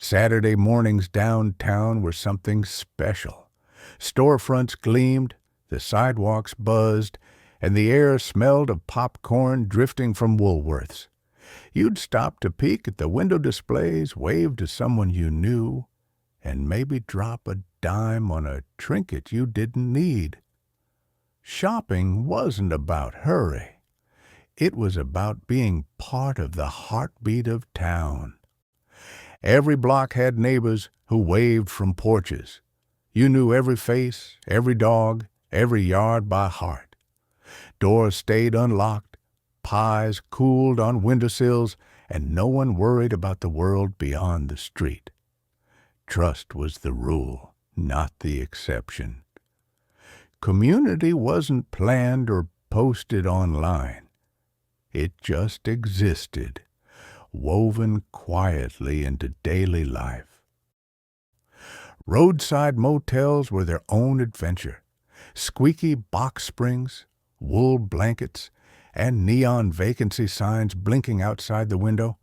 Saturday mornings downtown were something special. Storefronts gleamed, the sidewalks buzzed, and the air smelled of popcorn drifting from Woolworths. You'd stop to peek at the window displays, wave to someone you knew, and maybe drop a dime on a trinket you didn't need. Shopping wasn't about hurry. It was about being part of the heartbeat of town. Every block had neighbors who waved from porches. You knew every face, every dog, every yard by heart. Doors stayed unlocked, pies cooled on windowsills, and no one worried about the world beyond the street. Trust was the rule, not the exception. Community wasn't planned or posted online. It just existed, woven quietly into daily life. Roadside motels were their own adventure. Squeaky box springs, wool blankets, and neon vacancy signs blinking outside the window.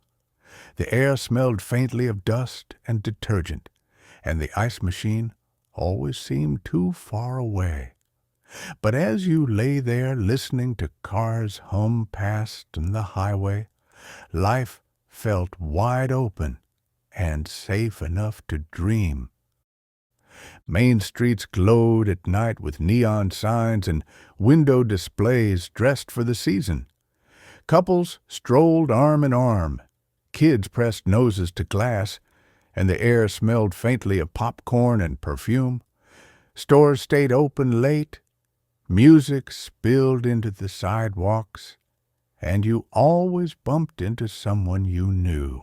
The air smelled faintly of dust and detergent, and the ice machine always seemed too far away. But as you lay there listening to cars hum past on the highway, life felt wide open and safe enough to dream. Main streets glowed at night with neon signs and window displays dressed for the season. Couples strolled arm in arm. Kids pressed noses to glass, and the air smelled faintly of popcorn and perfume. Stores stayed open late. Music spilled into the sidewalks, and you always bumped into someone you knew.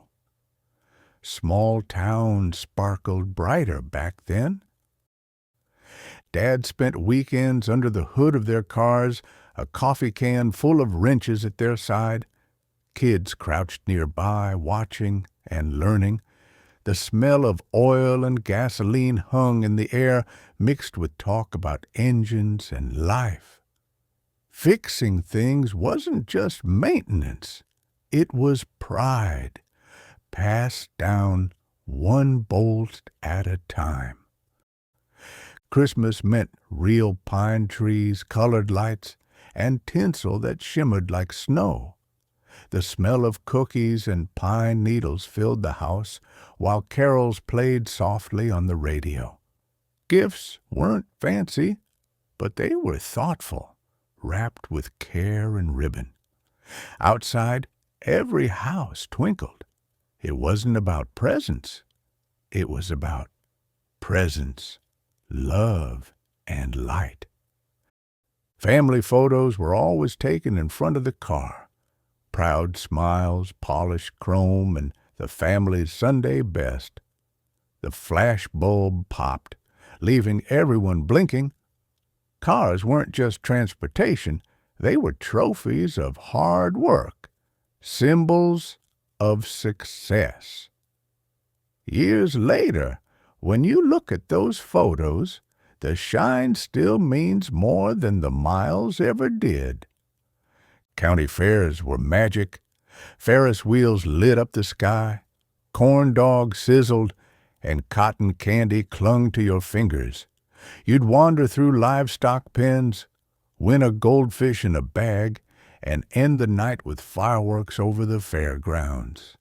Small towns sparkled brighter back then. Dad spent weekends under the hood of their cars, a coffee can full of wrenches at their side. Kids crouched nearby, watching and learning. The smell of oil and gasoline hung in the air, mixed with talk about engines and life. Fixing things wasn't just maintenance. It was pride, passed down one bolt at a time. Christmas meant real pine trees, colored lights, and tinsel that shimmered like snow. The smell of cookies and pine needles filled the house, while carols played softly on the radio. Gifts weren't fancy, but they were thoughtful, wrapped with care and ribbon. Outside, every house twinkled. It wasn't about presents. It was about presence, love, and light. Family photos were always taken in front of the car. Proud smiles, polished chrome, and the family's Sunday best. The flash bulb popped, leaving everyone blinking. Cars weren't just transportation. They were trophies of hard work, symbols of success. Years later, when you look at those photos, the shine still means more than the miles ever did. County fairs were magic. Ferris wheels lit up the sky. Corn dogs sizzled, and cotton candy clung to your fingers. You'd wander through livestock pens, win a goldfish in a bag, and end the night with fireworks over the fairgrounds.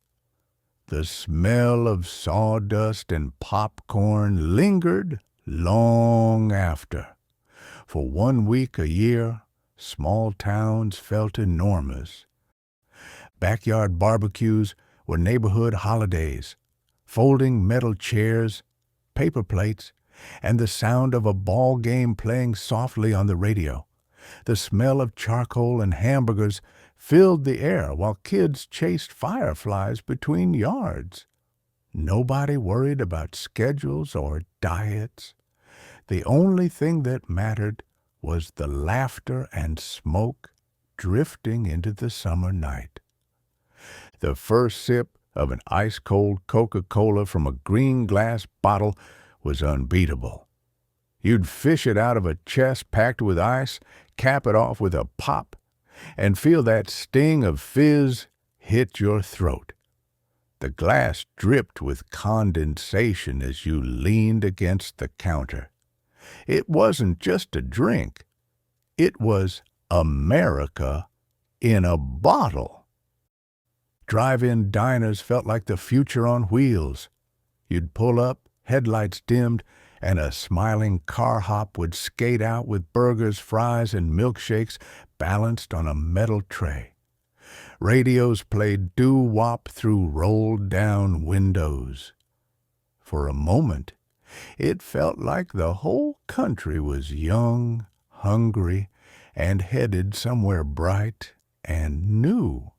The smell of sawdust and popcorn lingered long after. For 1 week a year, small towns felt enormous. Backyard barbecues were neighborhood holidays. Folding metal chairs, paper plates, and the sound of a ball game playing softly on the radio. The smell of charcoal and hamburgers filled the air while kids chased fireflies between yards. Nobody worried about schedules or diets. The only thing that mattered was the laughter and smoke drifting into the summer night. The first sip of an ice-cold Coca-Cola from a green glass bottle was unbeatable. You'd fish it out of a chest packed with ice, cap it off with a pop, and feel that sting of fizz hit your throat. The glass dripped with condensation as you leaned against the counter. It wasn't just a drink. It was America in a bottle. Drive-in diners felt like the future on wheels. You'd pull up, headlights dimmed, and a smiling car hop would skate out with burgers, fries, and milkshakes balanced on a metal tray. Radios played doo-wop through rolled-down windows. For a moment, it felt like the whole country was young, hungry, and headed somewhere bright and new.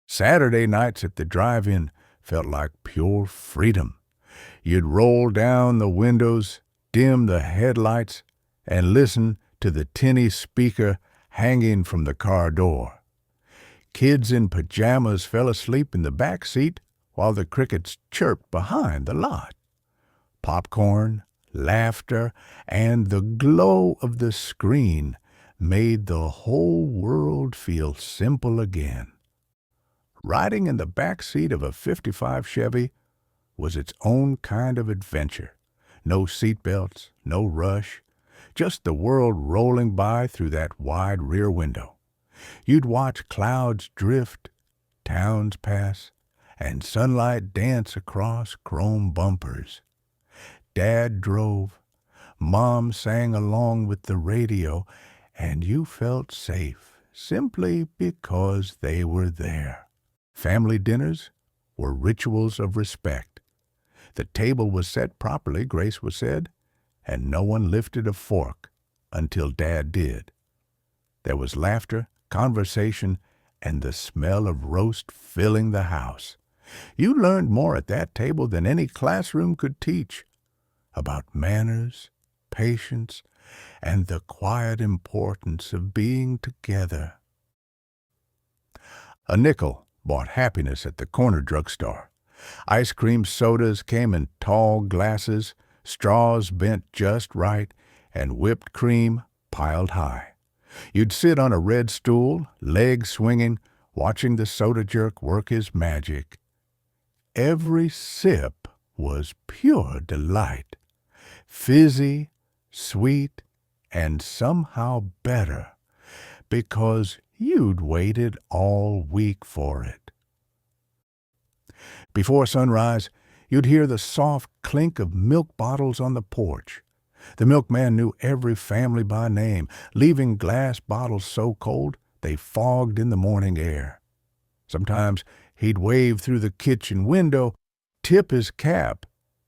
Saturday nights at the drive-in felt like pure freedom. You'd roll down the windows, dim the headlights, and listen to the tinny speaker hanging from the car door. Kids in pajamas fell asleep in the back seat while the crickets chirped behind the lot. Popcorn, laughter, and the glow of the screen made the whole world feel simple again. Riding in the back seat of a '55 Chevy was its own kind of adventure. No seatbelts, no rush, just the world rolling by through that wide rear window. You'd watch clouds drift, towns pass, and sunlight dance across chrome bumpers. Dad drove, Mom sang along with the radio, and you felt safe simply because they were there. Family dinners were rituals of respect. The table was set properly, grace was said, and no one lifted a fork until Dad did. There was laughter, conversation, and the smell of roast filling the house. You learned more at that table than any classroom could teach about manners, patience, and the quiet importance of being together. A nickel bought happiness at the corner drugstore. Ice cream sodas came in tall glasses, straws bent just right, and whipped cream piled high. You'd sit on a red stool, legs swinging, watching the soda jerk work his magic. Every sip was pure delight, fizzy, sweet, and somehow better, because you'd waited all week for it. Before sunrise, you'd hear the soft clink of milk bottles on the porch. The milkman knew every family by name, leaving glass bottles so cold they fogged in the morning air. Sometimes he'd wave through the kitchen window, tip his cap,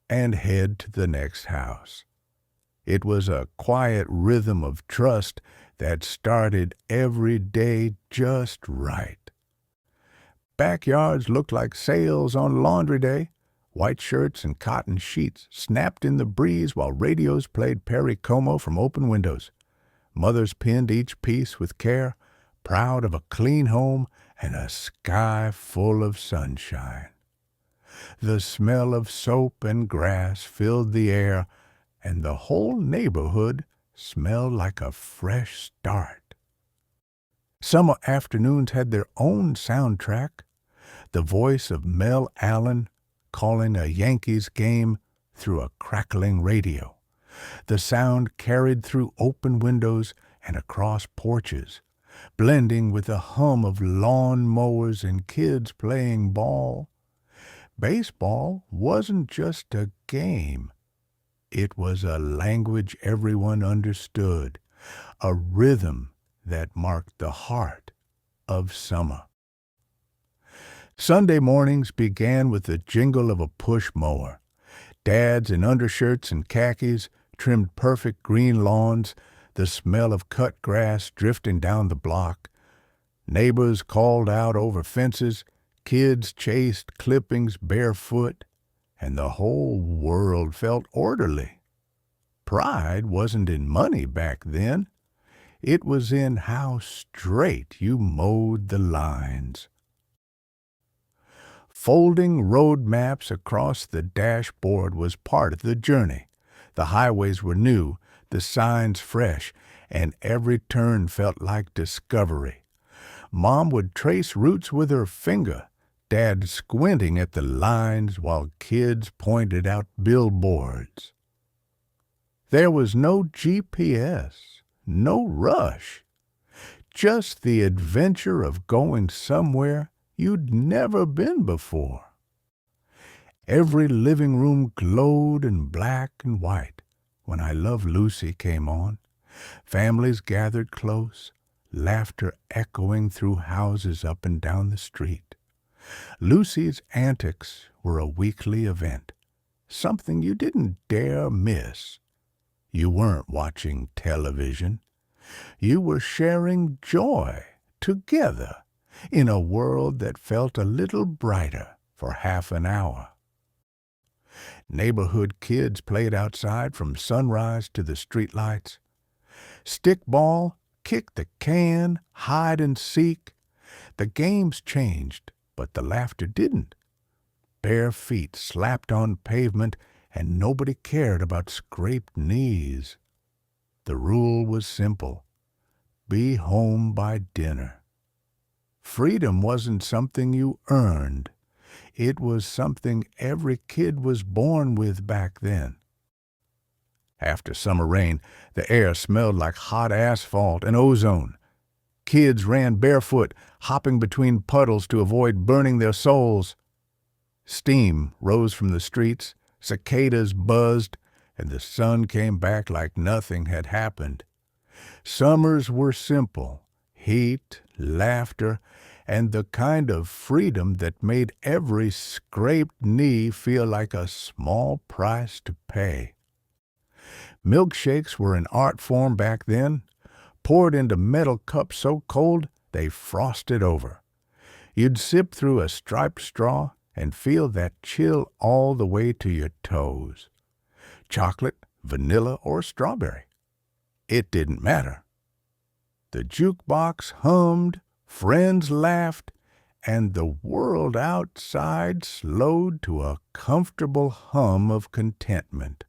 and head to the next house. It was a quiet rhythm of trust that started every day just right. Backyards looked like sails on laundry day. White shirts and cotton sheets snapped in the breeze while radios played Perry Como from open windows. Mothers pinned each piece with care, proud of a clean home and a sky full of sunshine. The smell of soap and grass filled the air, and the whole neighborhood smelled like a fresh start. Summer afternoons had their own soundtrack. The voice of Mel Allen calling a Yankees game through a crackling radio. The sound carried through open windows and across porches, blending with the hum of lawn mowers and kids playing ball. Baseball wasn't just a game. It was a language everyone understood, a rhythm that marked the heart of summer. Sunday mornings began with the jingle of a push mower. Dads in undershirts and khakis trimmed perfect green lawns, the smell of cut grass drifting down the block. Neighbors called out over fences, kids chased clippings barefoot, and the whole world felt orderly. Pride wasn't in money back then. It was in how straight you mowed the lines. Folding road maps across the dashboard was part of the journey. The highways were new, the signs fresh, and every turn felt like discovery. Mom would trace routes with her finger. Dad squinting at the lines while kids pointed out billboards. There was no GPS, no rush, just the adventure of going somewhere you'd never been before. Every living room glowed in black and white when I Love Lucy came on. Families gathered close, laughter echoing through houses up and down the street. Lucy's antics were a weekly event, something you didn't dare miss. You weren't watching television. You were sharing joy together in a world that felt a little brighter for half an hour. Neighborhood kids played outside from sunrise to the streetlights. Stickball, kick the can, hide and seek. The games changed, but the laughter didn't. Bare feet slapped on pavement, and nobody cared about scraped knees. The rule was simple: be home by dinner. Freedom wasn't something you earned. It was something every kid was born with back then. After summer rain, the air smelled like hot asphalt and ozone. Kids ran barefoot, hopping between puddles to avoid burning their soles. Steam rose from the streets, cicadas buzzed, and the sun came back like nothing had happened. Summers were simple: heat, laughter, and the kind of freedom that made every scraped knee feel like a small price to pay. Milkshakes were an art form back then, poured into metal cups so cold they frosted over. You'd sip through a striped straw and feel that chill all the way to your toes. Chocolate, vanilla, or strawberry. It didn't matter. The jukebox hummed, friends laughed, and the world outside slowed to a comfortable hum of contentment.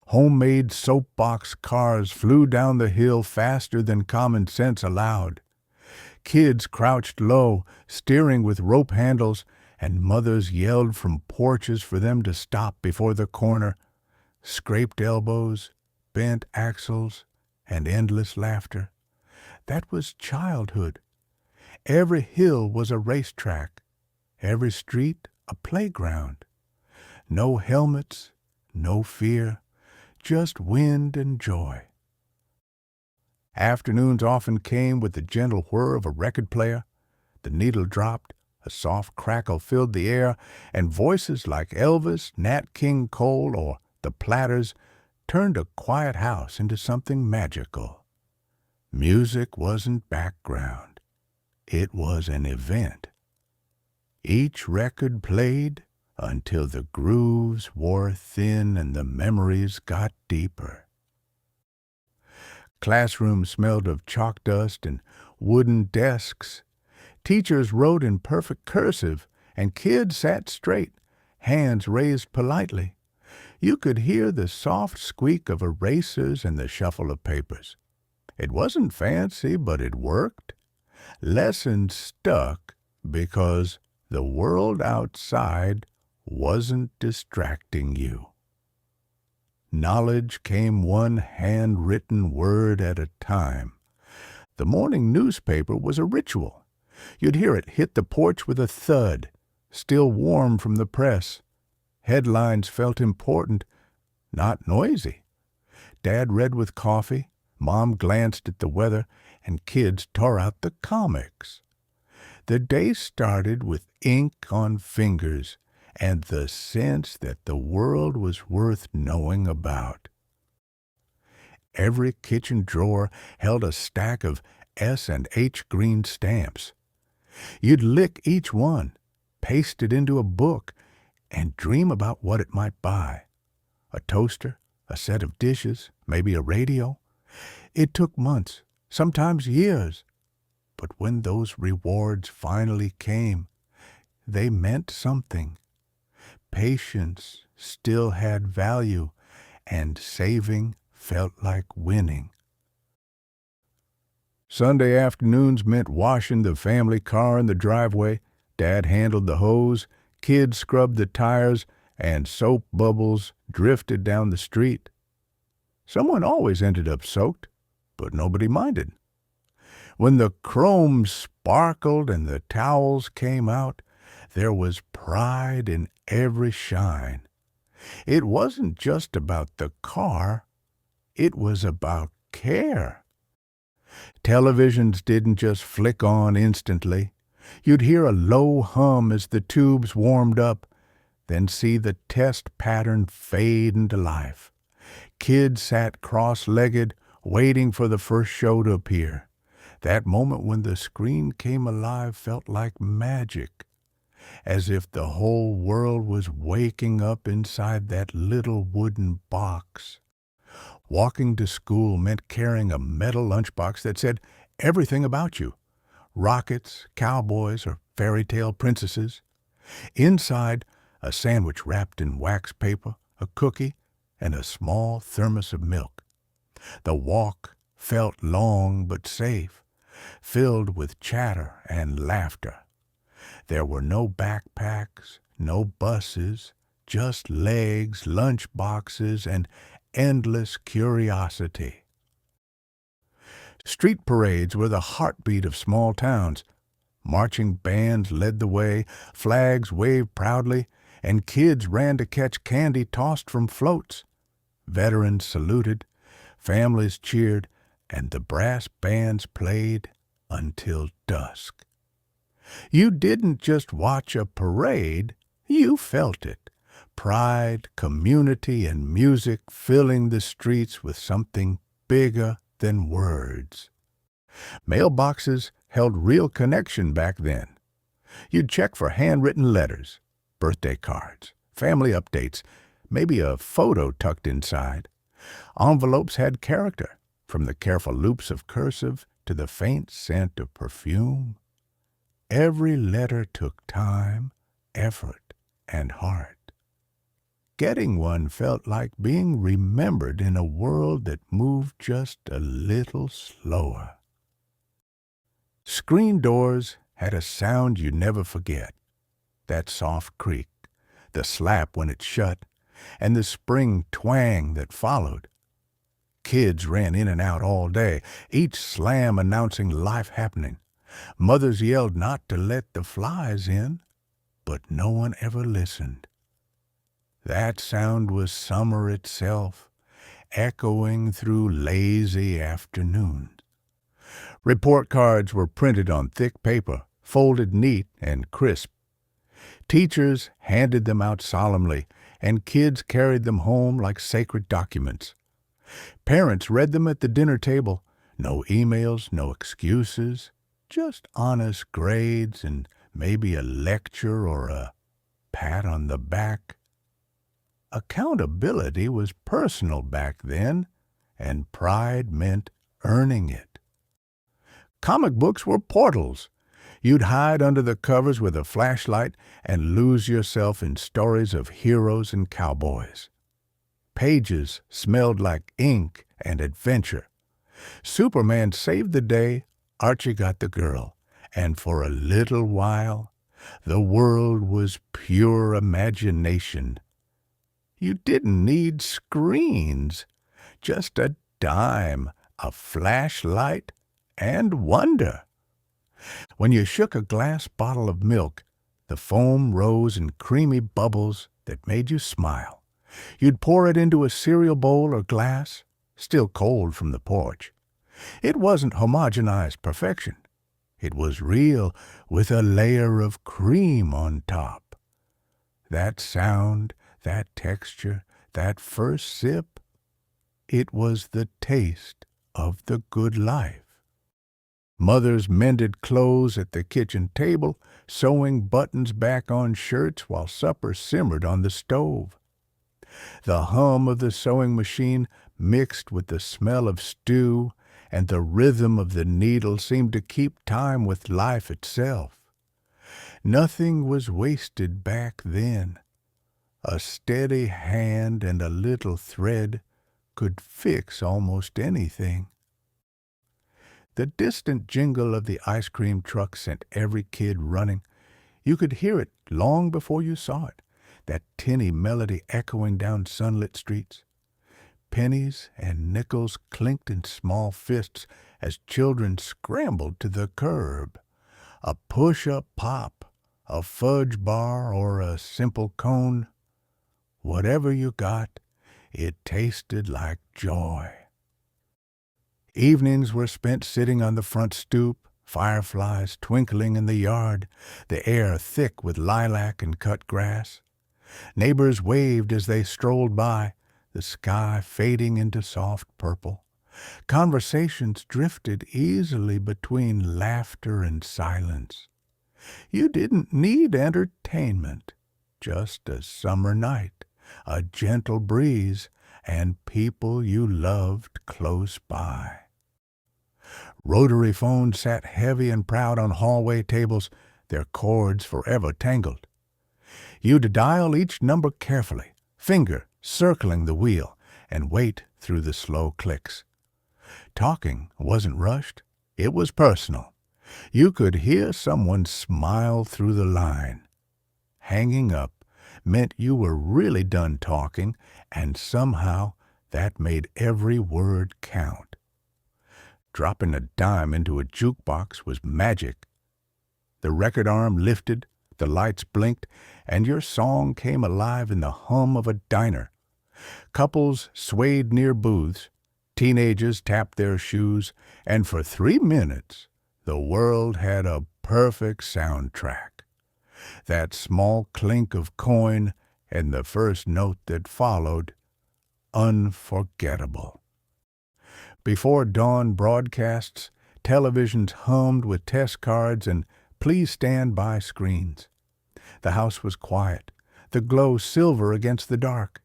Homemade soapbox cars flew down the hill faster than common sense allowed. Kids crouched low, steering with rope handles, and mothers yelled from porches for them to stop before the corner. Scraped elbows, bent axles, and endless laughter. That was childhood. Every hill was a racetrack, every street a playground. No helmets, no fear, just wind and joy. Afternoons often came with the gentle whir of a record player. The needle dropped, a soft crackle filled the air, and voices like Elvis, Nat King Cole, or the Platters turned a quiet house into something magical. Music wasn't background. It was an event. Each record played until the grooves wore thin and the memories got deeper. Classrooms smelled of chalk dust and wooden desks. Teachers wrote in perfect cursive, and kids sat straight, hands raised politely. You could hear the soft squeak of erasers and the shuffle of papers. It wasn't fancy, but it worked. Lessons stuck because the world outside wasn't distracting you. Knowledge came one handwritten word at a time. The morning newspaper was a ritual. You'd hear it hit the porch with a thud, still warm from the press. Headlines felt important, not noisy. Dad read with coffee, Mom glanced at the weather, and kids tore out the comics. The day started with ink on fingers and the sense that the world was worth knowing about. Every kitchen drawer held a stack of S and H green stamps. You'd lick each one, paste it into a book, and dream about what it might buy. A toaster, a set of dishes, maybe a radio. It took months, sometimes years. But when those rewards finally came, they meant something. Patience still had value, and saving felt like winning. Sunday afternoons meant washing the family car in the driveway, Dad handled the hose, kids scrubbed the tires, and soap bubbles drifted down the street. Someone always ended up soaked, but nobody minded. When the chrome sparkled and the towels came out, there was pride in every shine. It wasn't just about the car, it was about care. Televisions didn't just flick on instantly. You'd hear a low hum as the tubes warmed up, then see the test pattern fade into life. Kids sat cross-legged, waiting for the first show to appear. That moment when the screen came alive felt like magic, as if the whole world was waking up inside that little wooden box. Walking to school meant carrying a metal lunchbox that said everything about you: rockets, cowboys, or fairy tale princesses. Inside, a sandwich wrapped in wax paper, a cookie, and a small thermos of milk. The walk felt long but safe, filled with chatter and laughter. There were no backpacks, no buses, just legs, lunch boxes, and endless curiosity. Street parades were the heartbeat of small towns. Marching bands led the way, flags waved proudly, and kids ran to catch candy tossed from floats. Veterans saluted, families cheered, and the brass bands played until dusk. You didn't just watch a parade, you felt it. Pride, community, and music filling the streets with something bigger than words. Mailboxes held real connection back then. You'd check for handwritten letters, birthday cards, family updates, maybe a photo tucked inside. Envelopes had character, from the careful loops of cursive to the faint scent of perfume. Every letter took time, effort, and heart. Getting one felt like being remembered in a world that moved just a little slower. Screen doors had a sound you never forget. That soft creak, the slap when it shut, and the spring twang that followed. Kids ran in and out all day, each slam announcing life happening. Mothers yelled not to let the flies in, but no one ever listened. That sound was summer itself, echoing through lazy afternoons. Report cards were printed on thick paper, folded neat and crisp. Teachers handed them out solemnly, and kids carried them home like sacred documents. Parents read them at the dinner table. No emails, no excuses, just honest grades and maybe a lecture or a pat on the back. Accountability was personal back then, and pride meant earning it. Comic books were portals. You'd hide under the covers with a flashlight and lose yourself in stories of heroes and cowboys. Pages smelled like ink and adventure. Superman saved the day, Archie got the girl, and for a little while, the world was pure imagination. You didn't need screens, just a dime, a flashlight, and wonder. When you shook a glass bottle of milk, the foam rose in creamy bubbles that made you smile. You'd pour it into a cereal bowl or glass, still cold from the porch. It wasn't homogenized perfection. It was real, with a layer of cream on top. That sound, that texture, that first sip, it was the taste of the good life. Mothers mended clothes at the kitchen table, sewing buttons back on shirts while supper simmered on the stove. The hum of the sewing machine mixed with the smell of stew, and the rhythm of the needle seemed to keep time with life itself. Nothing was wasted back then. A steady hand and a little thread could fix almost anything. The distant jingle of the ice cream truck sent every kid running. You could hear it long before you saw it, that tinny melody echoing down sunlit streets. Pennies and nickels clinked in small fists as children scrambled to the curb. A push-up pop, a fudge bar, or a simple cone. Whatever you got, it tasted like joy. Evenings were spent sitting on the front stoop, fireflies twinkling in the yard, the air thick with lilac and cut grass. Neighbors waved as they strolled by, the sky fading into soft purple. Conversations drifted easily between laughter and silence. You didn't need entertainment, just a summer night, a gentle breeze, and people you loved close by. Rotary phones sat heavy and proud on hallway tables, their cords forever tangled. You'd dial each number carefully, finger circling the wheel, and wait through the slow clicks. Talking wasn't rushed. It was personal. You could hear someone smile through the line. Hanging up meant you were really done talking, and somehow that made every word count. Dropping a dime into a jukebox was magic. The record arm lifted, the lights blinked, and your song came alive in the hum of a diner. Couples swayed near booths, teenagers tapped their shoes, and for 3 minutes the world had a perfect soundtrack. That small clink of coin and the first note that followed, unforgettable. Before dawn broadcasts, televisions hummed with test cards and please stand by screens. The house was quiet, the glow silver against the dark.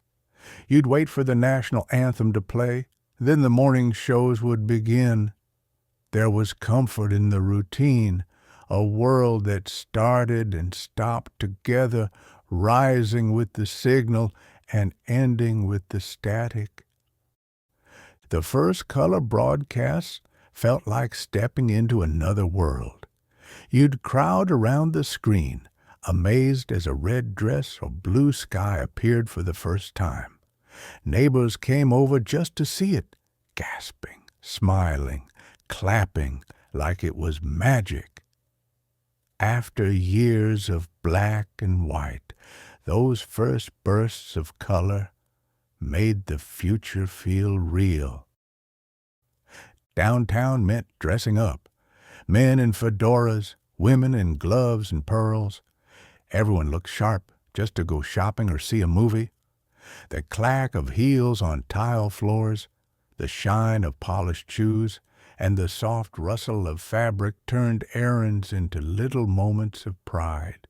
You'd wait for the national anthem to play, then the morning shows would begin. There was comfort in the routine, a world that started and stopped together, rising with the signal and ending with the static. The first color broadcasts felt like stepping into another world. You'd crowd around the screen, amazed as a red dress or blue sky appeared for the first time. Neighbors came over just to see it, gasping, smiling, clapping like it was magic. After years of black and white, those first bursts of color made the future feel real. Downtown meant dressing up. Men in fedoras, women in gloves and pearls. Everyone looked sharp just to go shopping or see a movie. The clack of heels on tile floors, the shine of polished shoes, and the soft rustle of fabric turned errands into little moments of pride.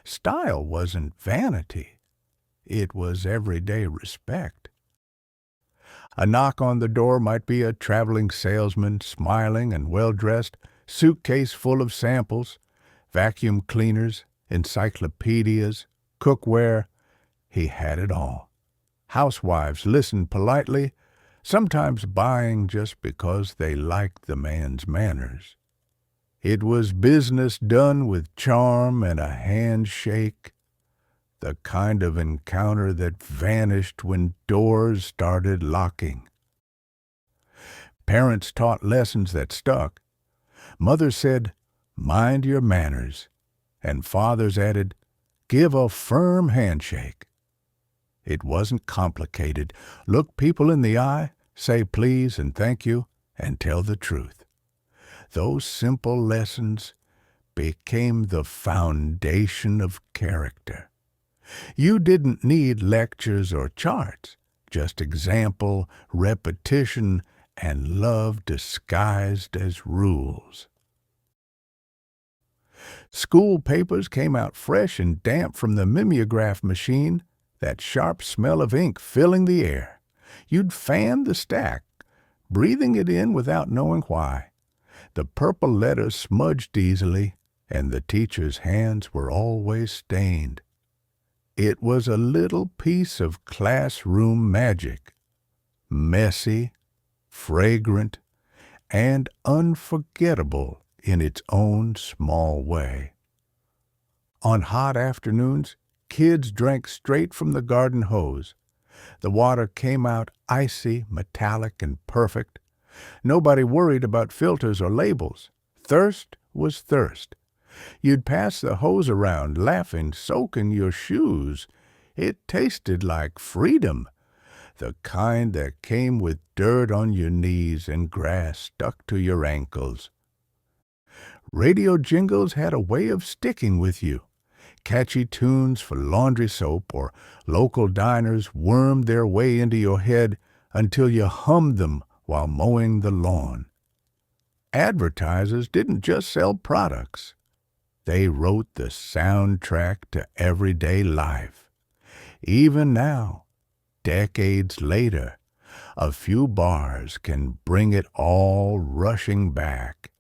Style wasn't vanity. It was everyday respect. A knock on the door might be a traveling salesman, smiling and well-dressed, suitcase full of samples, vacuum cleaners, encyclopedias, cookware. He had it all. Housewives listened politely, sometimes buying just because they liked the man's manners. It was business done with charm and a handshake, the kind of encounter that vanished when doors started locking. Parents taught lessons that stuck. Mothers said, "Mind your manners," and fathers added, "Give a firm handshake." It wasn't complicated. Look people in the eye, say please and thank you, and tell the truth. Those simple lessons became the foundation of character. You didn't need lectures or charts, just example, repetition, and love disguised as rules. School papers came out fresh and damp from the mimeograph machine, that sharp smell of ink filling the air. You'd fan the stack, breathing it in without knowing why. The purple letters smudged easily, and the teacher's hands were always stained. It was a little piece of classroom magic, messy, fragrant, and unforgettable in its own small way. On hot afternoons, kids drank straight from the garden hose. The water came out icy, metallic, and perfect. Nobody worried about filters or labels. Thirst was thirst. You'd pass the hose around, laughing, soaking your shoes. It tasted like freedom, the kind that came with dirt on your knees and grass stuck to your ankles. Radio jingles had a way of sticking with you. Catchy tunes for laundry soap or local diners wormed their way into your head until you hummed them while mowing the lawn. Advertisers didn't just sell products. They wrote the soundtrack to everyday life. Even now, decades later, a few bars can bring it all rushing back.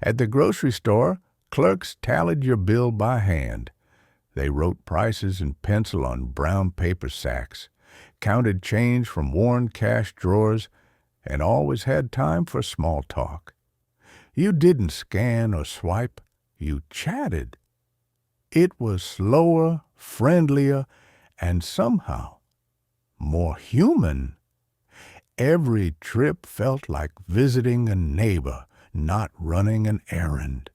At the grocery store, clerks tallied your bill by hand. They wrote prices in pencil on brown paper sacks, counted change from worn cash drawers, and always had time for small talk. You didn't scan or swipe, you chatted. It was slower, friendlier, and somehow more human. Every trip felt like visiting a neighbor, not running an errand.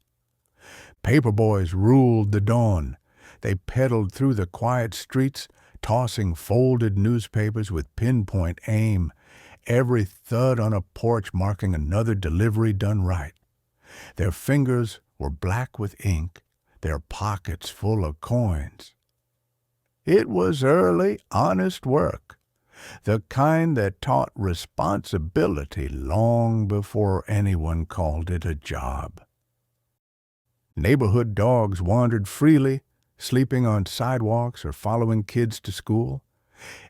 Paperboys ruled the dawn. They pedaled through the quiet streets, tossing folded newspapers with pinpoint aim, every thud on a porch marking another delivery done right. Their fingers were black with ink, their pockets full of coins. It was early, honest work, the kind that taught responsibility long before anyone called it a job. Neighborhood dogs wandered freely, sleeping on sidewalks or following kids to school.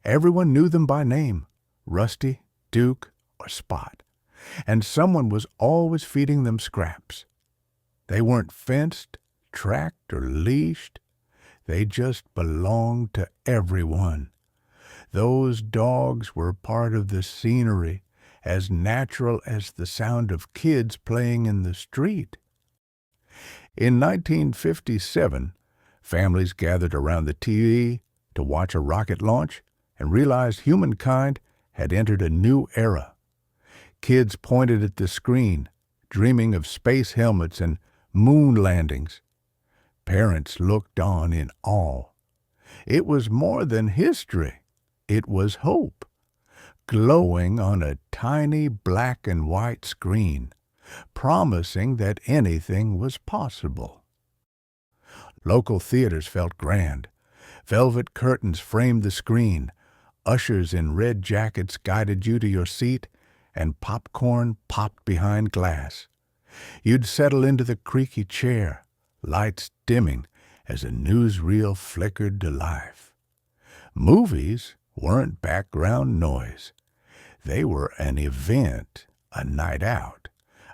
Everyone knew them by name, Rusty, Duke, or Spot, and someone was always feeding them scraps. They weren't fenced, tracked, or leashed. They just belonged to everyone. Those dogs were part of the scenery, as natural as the sound of kids playing in the street. In 1957, families gathered around the TV to watch a rocket launch and realized humankind had entered a new era. Kids pointed at the screen, dreaming of space helmets and moon landings. Parents looked on in awe. It was more than history. It was hope, glowing on a tiny black and white screen, promising that anything was possible. Local theaters felt grand. Velvet curtains framed the screen. Ushers in red jackets guided you to your seat, and popcorn popped behind glass. You'd settle into the creaky chair, lights dimming as a newsreel flickered to life. Movies weren't background noise. They were an event, a night out,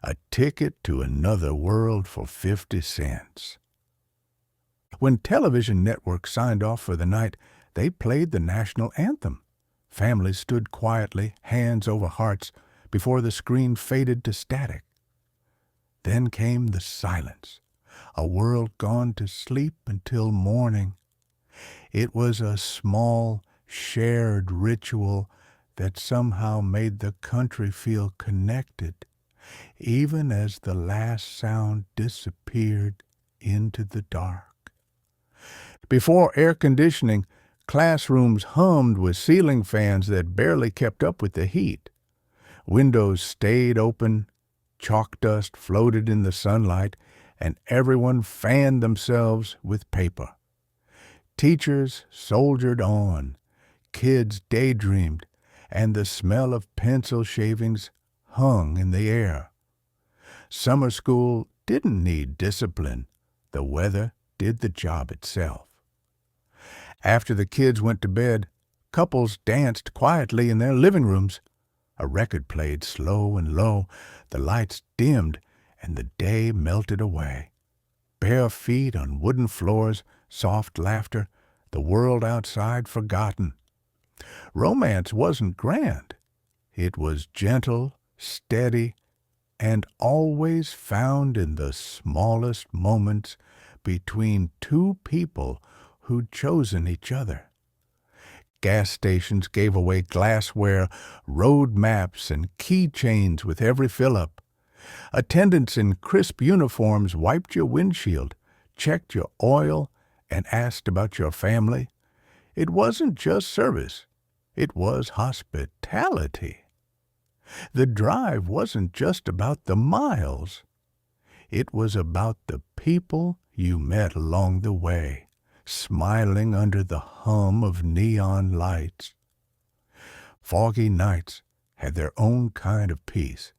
a ticket to another world for 50 cents. When television networks signed off for the night, they played the national anthem. Families stood quietly, hands over hearts, before the screen faded to static. Then came the silence, a world gone to sleep until morning. It was a small, shared ritual that somehow made the country feel connected, even as the last sound disappeared into the dark. Before air conditioning, classrooms hummed with ceiling fans that barely kept up with the heat. Windows stayed open, chalk dust floated in the sunlight, and everyone fanned themselves with paper. Teachers soldiered on, kids daydreamed, and the smell of pencil shavings hung in the air. Summer school didn't need discipline. The weather did the job itself. After the kids went to bed, couples danced quietly in their living rooms. A record played slow and low, the lights dimmed, and the day melted away. Bare feet on wooden floors, soft laughter, the world outside forgotten. Romance wasn't grand. It was gentle, steady, and always found in the smallest moments between two people who'd chosen each other. Gas stations gave away glassware, road maps, and keychains with every fill-up. Attendants in crisp uniforms wiped your windshield, checked your oil, and asked about your family. It wasn't just service. It was hospitality. The drive wasn't just about the miles. It was about the people you met along the way, smiling under the hum of neon lights. Foggy nights had their own kind of peace.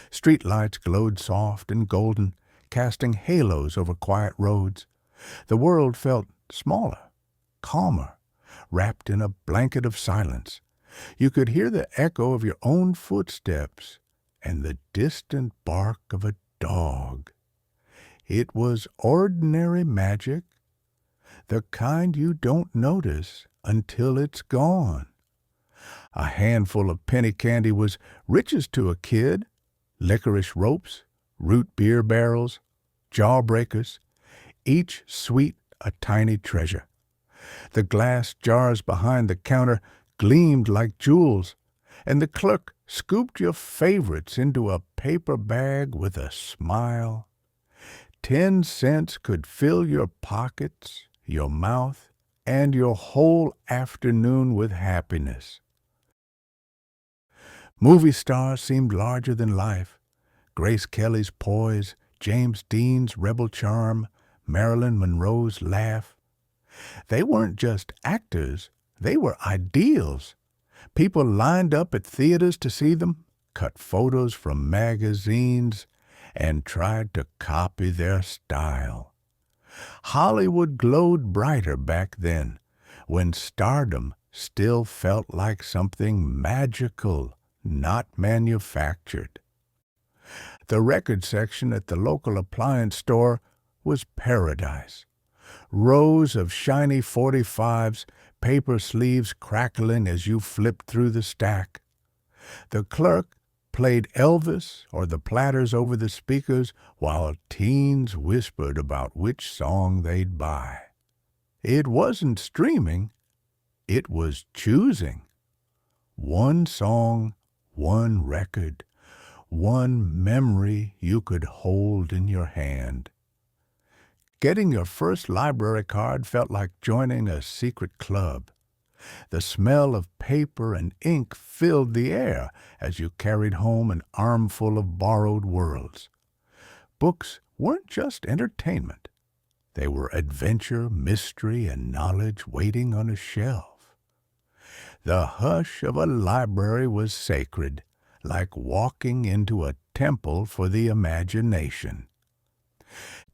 Streetlights glowed soft and golden, casting halos over quiet roads. The world felt smaller, calmer, wrapped in a blanket of silence. You could hear the echo of your own footsteps and the distant bark of a dog. It was ordinary magic, the kind you don't notice until it's gone. A handful of penny candy was riches to a kid. Licorice ropes, root beer barrels, jawbreakers, each sweet a tiny treasure. The glass jars behind the counter gleamed like jewels, and the clerk scooped your favorites into a paper bag with a smile. 10 cents could fill your pockets, your mouth, and your whole afternoon with happiness. Movie stars seemed larger than life. Grace Kelly's poise, James Dean's rebel charm, Marilyn Monroe's laugh. They weren't just actors, they were ideals. People lined up at theaters to see them, cut photos from magazines, and tried to copy their style. Hollywood glowed brighter back then, when stardom still felt like something magical, not manufactured. The record section at the local appliance store was paradise. Rows of shiny 45s, paper sleeves crackling as you flipped through the stack. The clerk played Elvis or the Platters over the speakers while teens whispered about which song they'd buy. It wasn't streaming, it was choosing. One song, one record, one memory you could hold in your hand. Getting your first library card felt like joining a secret club. The smell of paper and ink filled the air as you carried home an armful of borrowed worlds. Books weren't just entertainment. They were adventure, mystery, and knowledge waiting on a shelf. The hush of a library was sacred, like walking into a temple for the imagination.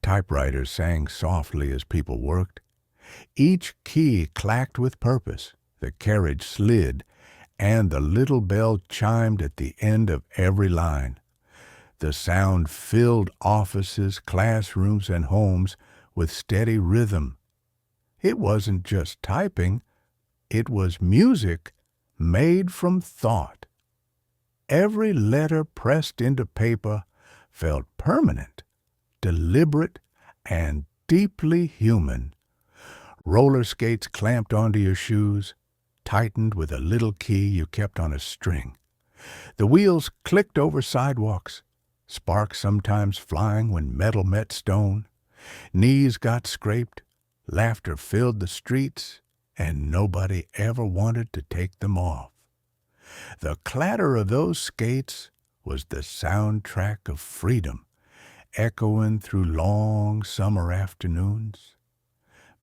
Typewriters sang softly as people worked. Each key clacked with purpose, the carriage slid, and the little bell chimed at the end of every line. The sound filled offices, classrooms, and homes with steady rhythm. It wasn't just typing, it was music made from thought. Every letter pressed into paper felt permanent, deliberate, and deeply human. Roller skates clamped onto your shoes, tightened with a little key you kept on a string. The wheels clicked over sidewalks, sparks sometimes flying when metal met stone. Knees got scraped, laughter filled the streets, and nobody ever wanted to take them off. The clatter of those skates was the soundtrack of freedom, echoing through long summer afternoons.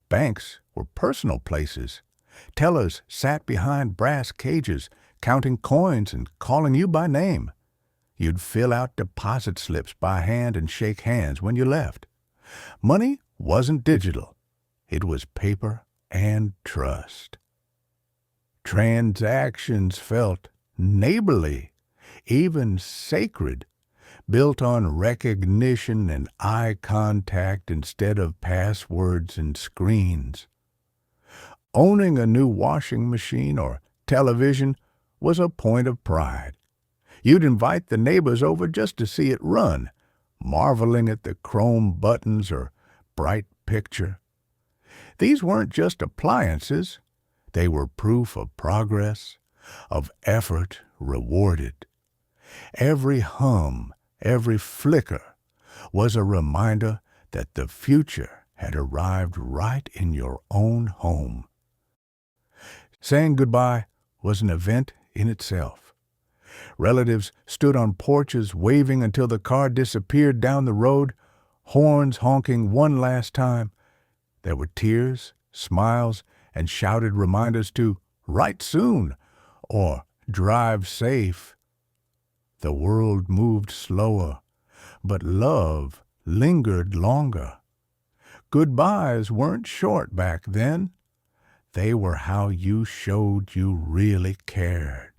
Banks were personal places. Tellers sat behind brass cages, counting coins and calling you by name. You'd fill out deposit slips by hand and shake hands when you left. Money wasn't digital. It was paper and trust. Transactions felt neighborly, even sacred, built on recognition and eye contact instead of passwords and screens. Owning a new washing machine or television was a point of pride. You'd invite the neighbors over just to see it run, marveling at the chrome buttons or bright picture. These weren't just appliances. They were proof of progress, of effort rewarded. Every hum, every flicker was a reminder that the future had arrived right in your own home. Saying goodbye was an event in itself. Relatives stood on porches waving until the car disappeared down the road, horns honking one last time. There were tears, smiles, and shouted reminders to "write soon" or "drive safe." The world moved slower, but love lingered longer. Goodbyes weren't short back then. They were how you showed you really cared.